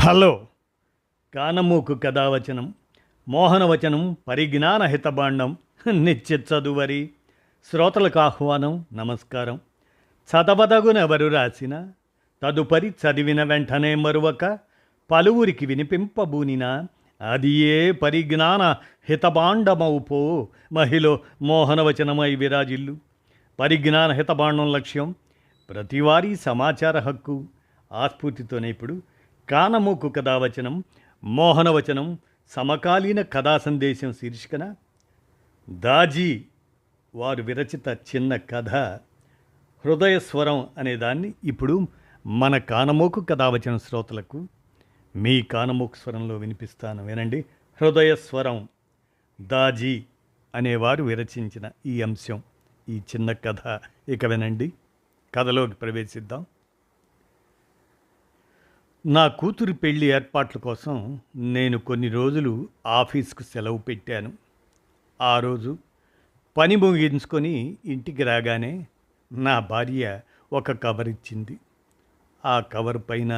Hello. కానమూకు కథావచనం మోహనవచనం పరిజ్ఞాన హితబాండం నిత్య చదువరి శ్రోతలకు ఆహ్వానం నమస్కారం. చదవదగునెవరు రాసిన తదుపరి చదివిన వెంటనే మరువక పలువురికి వినిపింపబూనిన అది ఏ పరిజ్ఞాన హితబాండమౌపో మహిళ మోహనవచనమై విరాజిల్లు. పరిజ్ఞాన హితబాండం లక్ష్యం ప్రతివారీ సమాచార హక్కు. ఆస్ఫూర్తితోనే ఇప్పుడు కానమూకు కథావచనం మోహనవచనం సమకాలీన కథా సందేశం శీర్షికన దాజీ వారు విరచిత చిన్న కథ హృదయస్వరం అనేదాన్ని ఇప్పుడు మన కానమూకు కథావచన శ్రోతలకు మీ కానమూకు స్వరంలో వినిపిస్తాను, వినండి. హృదయస్వరం దాజీ అనేవారు విరచించిన ఈ అంశం, ఈ చిన్న కథ ఇక వినండి. కథలోకి ప్రవేశిద్దాం. నా కూతురి పెళ్లి ఏర్పాట్ల కోసం నేను కొన్ని రోజులు ఆఫీస్కు సెలవు పెట్టాను. ఆ రోజు పని ముగించుకొని ఇంటికి రాగానే నా భార్య ఒక కవర్ ఇచ్చింది. ఆ కవర్ పైన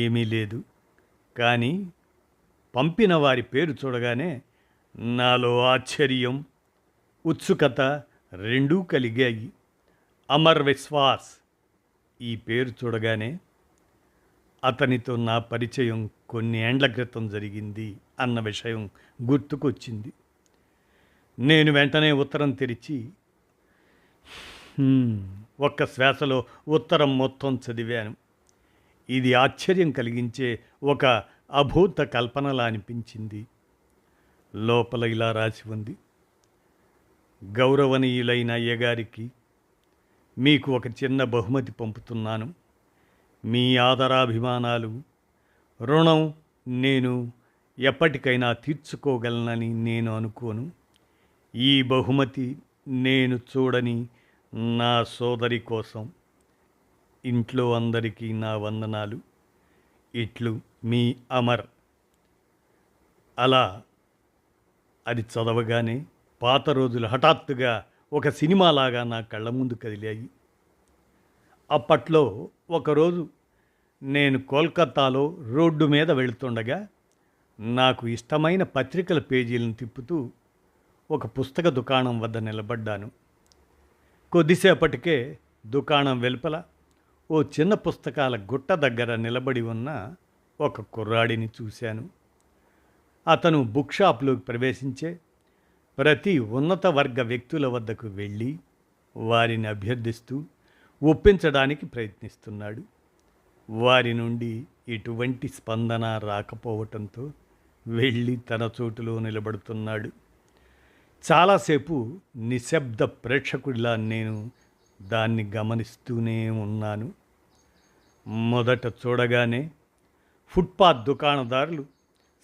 ఏమీ లేదు, కానీ పంపిన వారి పేరు చూడగానే నాలో ఆశ్చర్యం, ఉత్సుకత రెండూ కలిగాయి. అమర్ విశ్వాస్. ఈ పేరు చూడగానే అతనితో నా పరిచయం కొన్ని ఏండ్ల క్రితం జరిగింది అన్న విషయం గుర్తుకొచ్చింది. నేను వెంటనే ఉత్తరం తెరిచి ఒక్క శ్వాసలో ఉత్తరం మొత్తం చదివాను. ఇది ఆశ్చర్యం కలిగించే ఒక అభూత కల్పనలా అనిపించింది. లోపల ఇలా రాసి ఉంది: గౌరవనీయులైన అయ్యగారికి మీకు ఒక చిన్న బహుమతి పంపుతున్నాను. మీ ఆదరాభిమానాలు రుణం నేను ఎప్పటికైనా తీర్చుకోగలనని నేను అనుకోను. ఈ బహుమతి నేను చూడని నా సోదరి కోసం. ఇంట్లో అందరికీ నా వందనాలు. ఇట్లు మీ అమర్. అలా అది చదవగానే పాత రోజులు హఠాత్తుగా ఒక సినిమాలాగా నా కళ్ళ ముందు కదిలాయి. అప్పట్లో ఒకరోజు నేను కోల్కతాలో రోడ్డు మీద వెళుతుండగా నాకు ఇష్టమైన పత్రికల పేజీలను తిప్పుతూ ఒక పుస్తక దుకాణం వద్ద నిలబడ్డాను. కొద్దిసేపటికే దుకాణం వెలుపల ఓ చిన్న పుస్తకాల గుట్ట దగ్గర నిలబడి ఉన్న ఒక కుర్రాడిని చూశాను. అతను బుక్ షాప్లోకి ప్రవేశించే ప్రతి ఉన్నత వర్గ వ్యక్తుల వద్దకు వెళ్ళి వారిని అభ్యర్థిస్తూ ఒప్పించడానికి ప్రయత్నిస్తున్నాడు. వారి నుండి ఎటువంటి స్పందన రాకపోవటంతో వెళ్ళి తన చోటులో నిలబడుతున్నాడు. చాలాసేపు నిశ్శబ్ద ప్రేక్షకుడిలా నేను దాన్ని గమనిస్తూనే ఉన్నాను. మొదట చూడగానే ఫుట్పాత్ దుకాణదారులు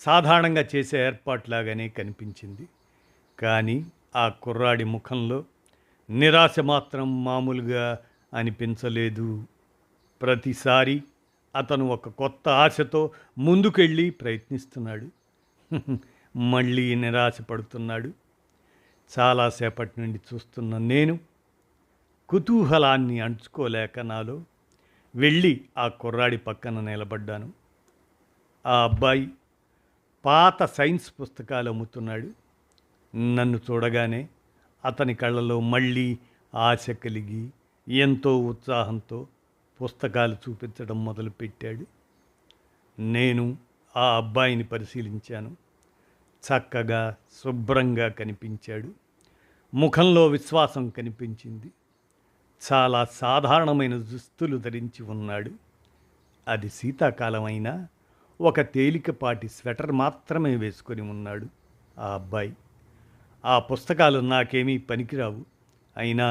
సాధారణంగా చేసే ఏర్పాట్లాగానే కనిపించింది. కానీ ఆ కుర్రాడి ముఖంలో నిరాశ మాత్రం మామూలుగా అనిపించలేదు. ప్రతిసారి అతను ఒక కొత్త ఆశతో ముందుకెళ్ళి ప్రయత్నిస్తున్నాడు. మళ్ళీ నిరాశపడుతున్నాడు. చాలాసేపటి నుండి చూస్తున్న నేను కుతూహలాన్ని అణుచుకోలేక నాలో వెళ్ళి ఆ కుర్రాడి పక్కన నిలబడ్డాను. ఆ అబ్బాయి పాత సైన్స్ పుస్తకాలు అమ్ముతున్నాడు. నన్ను చూడగానే అతని కళ్ళలో మళ్ళీ ఆశ కలిగి ఎంతో ఉత్సాహంతో పుస్తకాలు చూపించడం మొదలుపెట్టాడు. నేను ఆ అబ్బాయిని పరిశీలించాను. చక్కగా శుభ్రంగా కనిపించాడు. ముఖంలో విశ్వాసం కనిపించింది. చాలా సాధారణమైన దుస్తులు ధరించి ఉన్నాడు. అది శీతాకాలం అయినా ఒక తేలికపాటి స్వెటర్ మాత్రమే వేసుకొని ఉన్నాడు ఆ అబ్బాయి. ఆ పుస్తకాలు నాకేమీ పనికిరావు, అయినా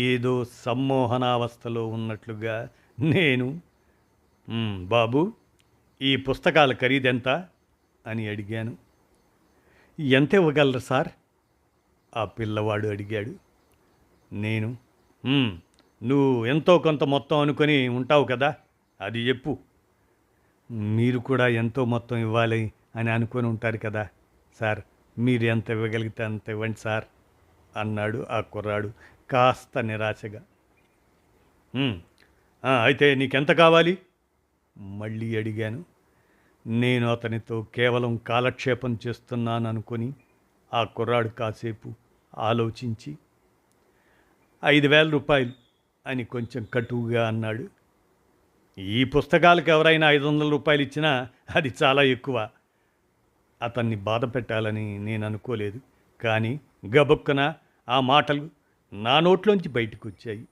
ఏదో సమ్మోహనావస్థలో ఉన్నట్లుగా నేను బాబు, ఈ పుస్తకాల ఖరీదెంత అని అడిగాను. ఎంత ఇవ్వగలరు సార్? ఆ పిల్లవాడు అడిగాడు. నేను నువ్వు ఎంతో కొంత మొత్తం అనుకొని ఉంటావు కదా, అది చెప్పు. మీరు కూడా ఎంతో మొత్తం ఇవ్వాలి అని అనుకొని ఉంటారు కదా సార్, మీరు ఎంత ఇవ్వగలిగితే అంత ఇవ్వండి సార్ అన్నాడు ఆ కుర్రాడు కాస్త నిరాశగా. అయితే నీకెంత కావాలి? మళ్ళీ అడిగాను. నేను అతనితో కేవలం కాలక్షేపం చేస్తున్నాననుకొని ఆ కుర్రాడు కాసేపు ఆలోచించి 5,000 అని కొంచెం కటువుగా అన్నాడు. ఈ పుస్తకాలకు ఎవరైనా 500 ఇచ్చినా అది చాలా ఎక్కువ. అతన్ని బాధ పెట్టాలని నేను అనుకోలేదు. కానీ గబుక్కన ఆ మాటలు నా నోట్లోంచి బయటకు వచ్చాయి.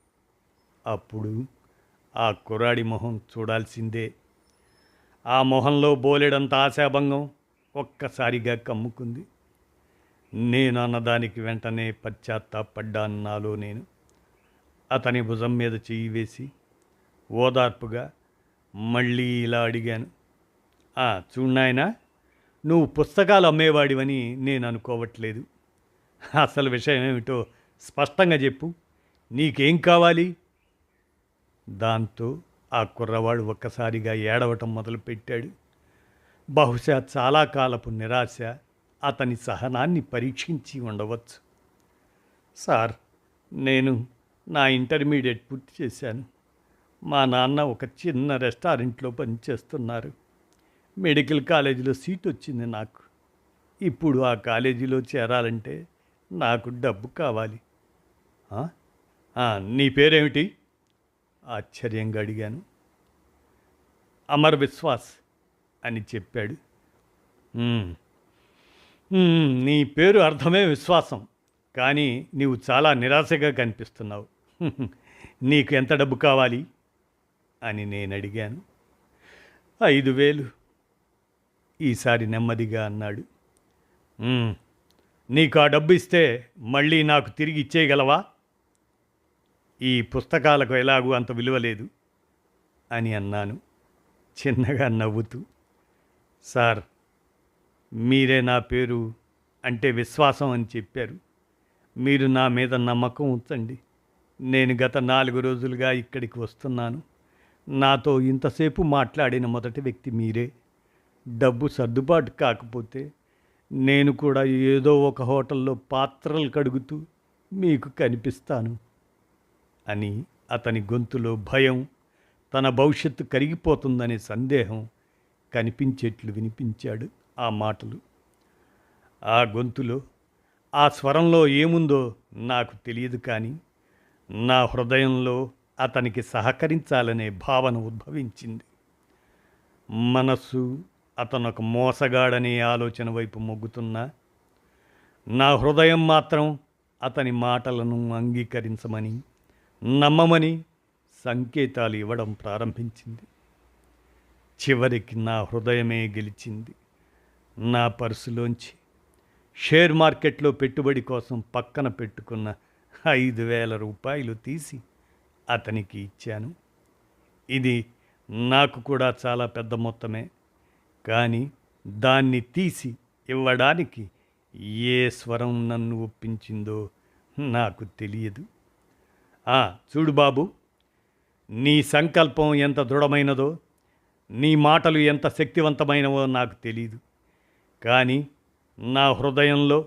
అప్పుడు ఆ కుర్రాడి మొహం చూడాల్సిందే. ఆ మొహంలో బోలెడంత ఆశాభంగం ఒక్కసారిగా కమ్ముకుంది. నేను అన్నదానికి వెంటనే పశ్చాత్తాపడ్డాను నాలో నేను. అతని భుజం మీద చెయ్యి వేసి ఓదార్పుగా మళ్ళీ ఇలా అడిగాను. చూడు నాయనా, నువ్వు పుస్తకాలు అమ్మేవాడివని నేను అనుకోవట్లేదు. అసలు విషయం ఏమిటో స్పష్టంగా చెప్పు. నీకేం కావాలి? దాంతో ఆ కుర్రవాడు ఒక్కసారిగా ఏడవటం మొదలుపెట్టాడు. బహుశా చాలా కాలపు నిరాశ అతని సహనాన్ని పరీక్షించి ఉండవచ్చు. సార్, నేను నా ఇంటర్మీడియట్ పూర్తి చేశాను. మా నాన్న ఒక చిన్న రెస్టారెంట్లో పనిచేస్తున్నారు. మెడికల్ కాలేజీలో సీట్ వచ్చింది నాకు. ఇప్పుడు ఆ కాలేజీలో చేరాలంటే నాకు డబ్బు కావాలి. నీ పేరేమిటి? ఆశ్చర్యంగా అడిగాను. అమర్ విశ్వాస్ అని చెప్పాడు. నీ పేరు అర్థమే విశ్వాసం, కానీ నీవు చాలా నిరాశగా కనిపిస్తున్నావు. నీకు ఎంత డబ్బు కావాలి అని నేను అడిగాను. 5,000. ఈసారి నెమ్మదిగా అన్నాడు. నీకు ఆ డబ్బు ఇస్తే మళ్ళీ నాకు తిరిగి ఇచ్చేయగలవా? ఈ పుస్తకాలకు ఎలాగూ అంత విలువ లేదు అని అన్నాను చిన్నగా నవ్వుతూ. సార్, మీరే నా పేరు అంటే విశ్వాసం అని చెప్పారు. మీరు నా మీద నమ్మకం ఉంచండి. నేను గత 4 రోజులుగా ఇక్కడికి వస్తున్నాను. నాతో ఇంతసేపు మాట్లాడిన మొదటి వ్యక్తి మీరే. డబ్బు సర్దుబాటు కాకపోతే నేను కూడా ఏదో ఒక హోటల్లో పాత్రలు కడుగుతూ మీకు కనిపిస్తాను అని అతని గొంతులో భయం, తన భవిష్యత్తు కరిగిపోతుందనే సందేహం కనిపించేట్లు వినిపించాడు ఆ మాటలు. ఆ గొంతులో, ఆ స్వరంలో ఏముందో నాకు తెలియదు, కానీ నా హృదయంలో అతనికి సహకరించాలనే భావన ఉద్భవించింది. మనస్సు అతనొక మోసగాడనే ఆలోచన వైపు మొగ్గుతున్నా నా హృదయం మాత్రం అతని మాటలను అంగీకరించమని, నమ్మమని సంకేతాలు ఇవ్వడం ప్రారంభించింది. చివరికి నా హృదయమే గెలిచింది. నా పర్సులోంచి షేర్ మార్కెట్లో పెట్టుబడి కోసం పక్కన పెట్టుకున్న 5,000 తీసి అతనికి ఇచ్చాను. ఇది నాకు కూడా చాలా పెద్ద మొత్తమే, కానీ దాన్ని తీసి ఇవ్వడానికి ఏ స్వరం నన్ను ఒప్పించిందో నాకు తెలియదు. చూడు బాబు, నీ సంకల్పం ఎంత దృఢమైనదో, నీ మాటలు ఎంత శక్తివంతమైనవో నాకు తెలియదు, కానీ నా హృదయంలో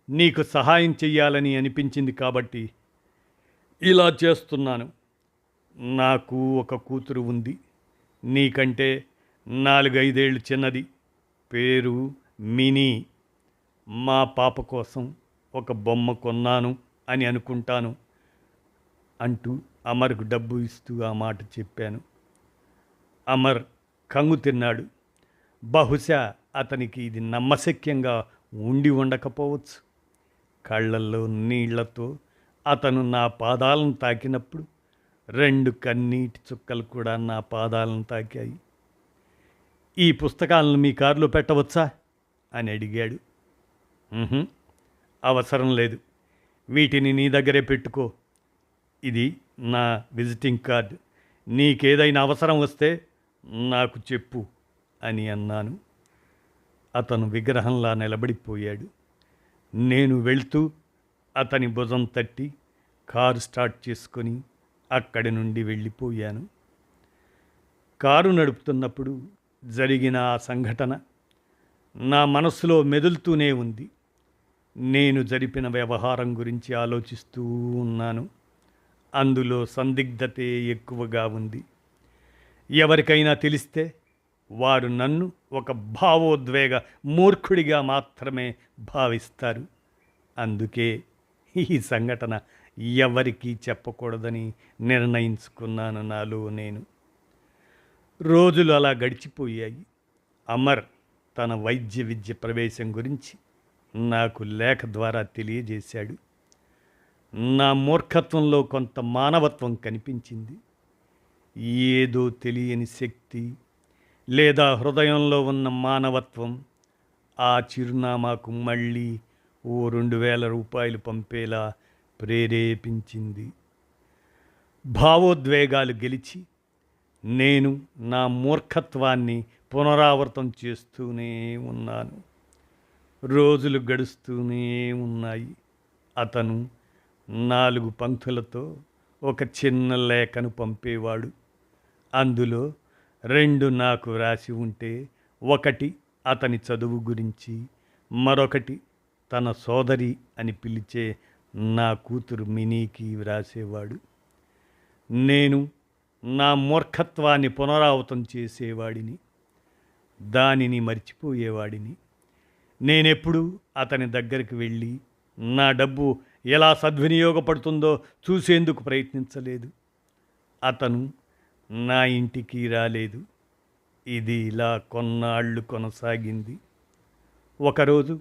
నీకు సహాయం చెయ్యాలని అనిపించింది కాబట్టి ఇలా చేస్తున్నాను. నాకు ఒక కూతురు ఉంది, నీకంటే 4-5 ఏళ్ళు చిన్నది. పేరు మినీ. మా పాప కోసం ఒక బొమ్మ కొన్నాను అని అనుకుంటాను అంటూ అమర్కు డబ్బు ఇస్తూ ఆ మాట చెప్పాను. అమర్ కంగు తిన్నాడు. బహుశా అతనికి ఇది నమ్మశక్యంగా ఉండి ఉండకపోవచ్చు. కళ్ళల్లో నీళ్లతో అతను నా పాదాలను తాకినప్పుడు 2 కన్నీటి చుక్కలు కూడా నా పాదాలను తాకాయి. ఈ పుస్తకాలను మీ కారులో పెట్టవచ్చా అని అడిగాడు. అవసరం లేదు, వీటిని నీ దగ్గరే పెట్టుకో. ఇది నా విజిటింగ్ కార్డ్. నీకేదైనా అవసరం వస్తే నాకు చెప్పు అని అన్నాను. అతను విగ్రహంలా నిలబడిపోయాడు. నేను వెళ్తూ అతని భుజం తట్టి కారు స్టార్ట్ చేసుకొని అక్కడి నుండి వెళ్ళిపోయాను. కారు నడుపుతున్నప్పుడు జరిగిన ఆ సంఘటన నా మనస్సులో మెదులుతూనే ఉంది. నేను జరిపిన వ్యవహారం గురించి ఆలోచిస్తూ ఉన్నాను. అందులో సందిగ్ధతే ఎక్కువగా ఉంది. ఎవరికైనా తెలిస్తే వారు నన్ను ఒక భావోద్వేగ మూర్ఖుడిగా మాత్రమే భావిస్తారు. అందుకే ఈ సంఘటన ఎవరికీ చెప్పకూడదని నిర్ణయించుకున్నాను నాలో నేను. రోజులు అలా గడిచిపోయాయి. అమర్ తన వైద్య విద్య ప్రవేశం గురించి నాకు లేఖ ద్వారా తెలియజేశాడు. నా మూర్ఖత్వంలో కొంత మానవత్వం కనిపించింది. ఏదో తెలియని శక్తి లేదా హృదయంలో ఉన్న మానవత్వం ఆ చిరునామాకు మళ్ళీ ఓ 2000 రూపాయలు పంపేలా ప్రేరేపించింది. భావోద్వేగాలు గెలిచి నేను నా మూర్ఖత్వాన్ని పునరావృతం చేస్తూనే ఉన్నాను. రోజులు గడుస్తూనే ఉన్నాయి. అతను 4 పంక్తులతో ఒక చిన్న లేఖను పంపేవాడు. అందులో 2 నాకు రాసి ఉంటే, ఒకటి అతని చదువు గురించి, మరొకటి తన సోదరి అని పిలిచే నా కూతురు మినీకి వ్రాసేవాడు. నేను నా మూర్ఖత్వాన్ని పునరావృతం చేసేవాడిని, దానిని మర్చిపోయేవాడిని. నేనెప్పుడూ అతని దగ్గరికి వెళ్ళి నా డబ్బు ఎలా సద్వినియోగపడుతుందో చూసేందుకు ప్రయత్నించలేదు. అతను నా ఇంటికి రాలేదు. ఇది ఇలా కొన్నాళ్ళు కొనసాగింది. ఒకరోజు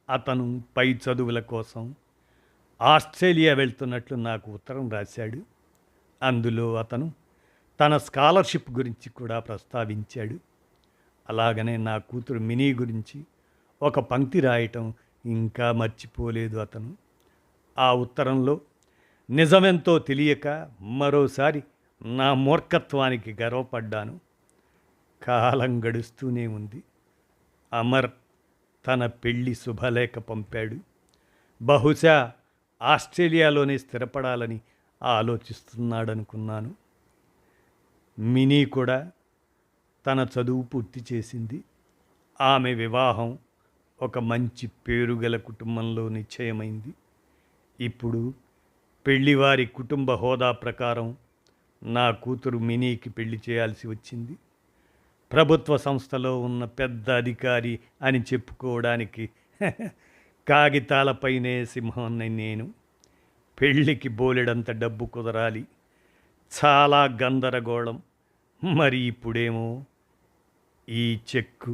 అతను పై చదువుల కోసం ఆస్ట్రేలియా వెళ్తున్నట్లు నాకు ఉత్తరం రాశాడు. అందులో అతను తన స్కాలర్షిప్ గురించి కూడా ప్రస్తావించాడు. అలాగనే నా కూతురు మినీ గురించి ఒక పంక్తి రాయటం ఇంకా మర్చిపోలేదు అతను. ఆ ఉత్తరంలో నిజమెంతో తెలియక మరోసారి నా మూర్ఖత్వానికి గర్వపడ్డాను. కాలం గడుస్తూనే ఉంది. అమర్ తన పెళ్లి శుభలేఖ పంపాడు. బహుశా ఆస్ట్రేలియాలోనే స్థిరపడాలని ఆలోచిస్తున్నాడనుకున్నాను. మినీ కూడా తన చదువు పూర్తి చేసింది. ఆమె వివాహం ఒక మంచి పేరుగల కుటుంబంలో నిశ్చయమైంది. ఇప్పుడు పెళ్లివారి కుటుంబ హోదా ప్రకారం నా కూతురు మినీకి పెళ్లి చేయాల్సి వచ్చింది. ప్రభుత్వ సంస్థలో ఉన్న పెద్ద అధికారి అని చెప్పుకోవడానికి కాగితాలపైనే సింహాన్ని నేను. పెళ్ళికి బోలెడంత డబ్బు కుదరాలి. చాలా గందరగోళం. మరి ఇప్పుడేమో ఈ చెక్కు.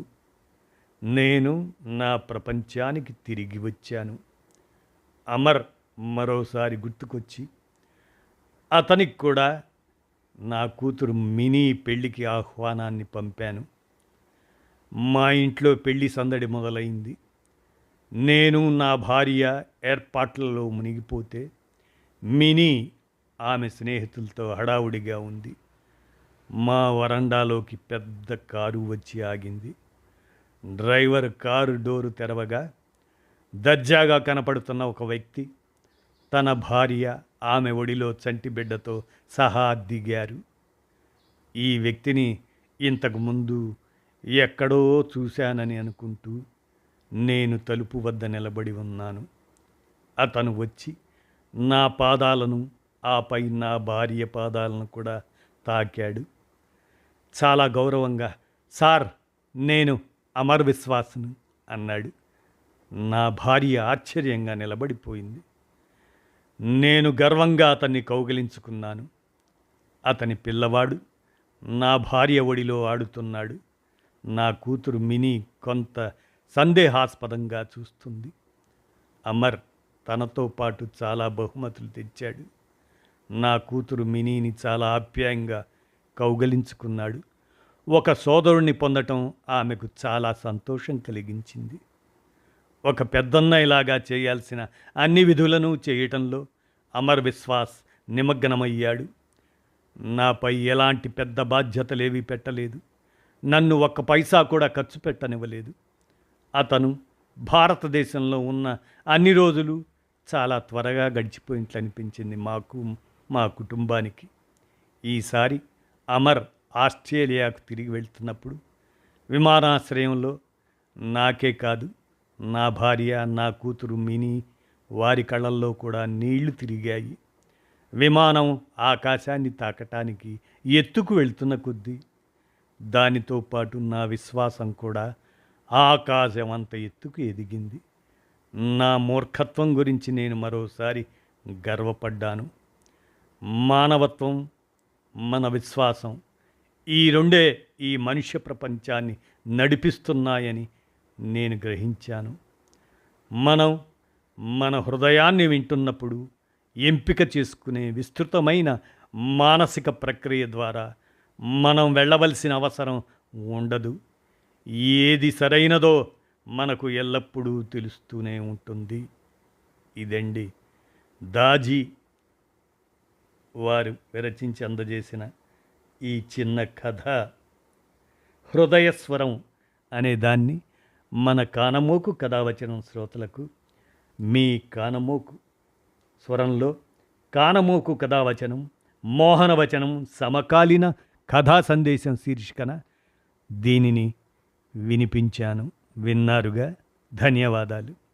నేను నా ప్రపంచానికి తిరిగి వచ్చాను. అమర్ మరోసారి గుర్తుకొచ్చి అతనికి కూడా నా కూతురు మినీ పెళ్ళికి ఆహ్వానాన్ని పంపాను. మా ఇంట్లో పెళ్లి సందడి మొదలైంది. నేను నా భార్య ఏర్పాట్లలో మునిగిపోతే మినీ ఆమె స్నేహితులతో హడావుడిగా ఉంది. మా వరండాలోకి పెద్ద కారు వచ్చి ఆగింది. డ్రైవర్ కారు డోరు తెరవగా దర్జాగా కనపడుతున్న ఒక వ్యక్తి తన భార్య, ఆమె ఒడిలో చంటిబిడ్డతో సహా దిగారు. ఈ వ్యక్తిని ఇంతకు ముందు ఎక్కడో చూశానని అనుకుంటూ నేను తలుపు వద్ద నిలబడి ఉన్నాను. అతను వచ్చి నా పాదాలను, ఆపై నా భార్య పాదాలను కూడా తాకాడు. చాలా గౌరవంగా, సార్, నేను అమర్ విశ్వాస్ను అన్నాడు. నా భార్య ఆశ్చర్యంగా నిలబడిపోయింది. నేను గర్వంగా అతన్ని కౌగిలించుకున్నాను. అతని పిల్లవాడు నా భార్య ఒడిలో ఆడుతున్నాడు. నా కూతురు మినీ కొంత సందేహాస్పదంగా చూస్తుంది. అమర్ తనతో పాటు చాలా బహుమతులు తెచ్చాడు. నా కూతురు మినీని చాలా ఆప్యాయంగా కౌగలించుకున్నాడు. ఒక సోదరుణ్ణి పొందటం ఆమెకు చాలా సంతోషం కలిగించింది. ఒక పెద్దన్నయ్యలాగా చేయాల్సిన అన్ని విధులను చేయటంలో అమర్ విశ్వాస్ నిమగ్నమయ్యాడు. నాపై ఎలాంటి పెద్ద బాధ్యతలేవీ పెట్టలేదు. నన్ను ఒక్క పైసా కూడా ఖర్చు పెట్టనివ్వలేదు. అతను భారతదేశంలో ఉన్న అన్ని రోజులు చాలా త్వరగా గడిచిపోయినట్లు అనిపించింది మాకు, మా కుటుంబానికి. ఈసారి అమర్ ఆస్ట్రేలియాకు తిరిగి వెళ్తున్నప్పుడు విమానాశ్రయంలో నాకే కాదు, నా భార్య, నా కూతురు మినీ, వారి కళ్ళల్లో కూడా నీళ్లు తిరిగాయి. విమానం ఆకాశాన్ని తాకటానికి ఎత్తుకు వెళ్తున్న కొద్దీ దానితో పాటు నా విశ్వాసం కూడా ఆకాశం అంత ఎత్తుకు ఎదిగింది. నా మూర్ఖత్వం గురించి నేను మరోసారి గర్వపడ్డాను. మానవత్వం, మన విశ్వాసం, ఈ రెండే ఈ మనుష్య ప్రపంచాన్ని నడిపిస్తున్నాయని నేను గ్రహించాను. మనం మన హృదయాన్ని వింటున్నప్పుడు ఎంపిక చేసుకునే విస్తృతమైన మానసిక ప్రక్రియ ద్వారా మనం వెళ్ళవలసిన అవసరం ఉండదు. ఏది సరైనదో మనకు ఎల్లప్పుడూ తెలుస్తూనే ఉంటుంది. ఇదండి దాజీ వారు విరచించి అందజేసిన ఈ చిన్న కథ. హృదయస్వరం అనే దాన్ని మన కానమోకు కథావచనం శ్రోతలకు మీ కానమోకు స్వరంలో కానమోకు కథావచనం, మోహనవచనం, సమకాలీన కథా సందేశం శీర్షికన దీనిని వినిపించాను. విన్నారుగా. ధన్యవాదాలు.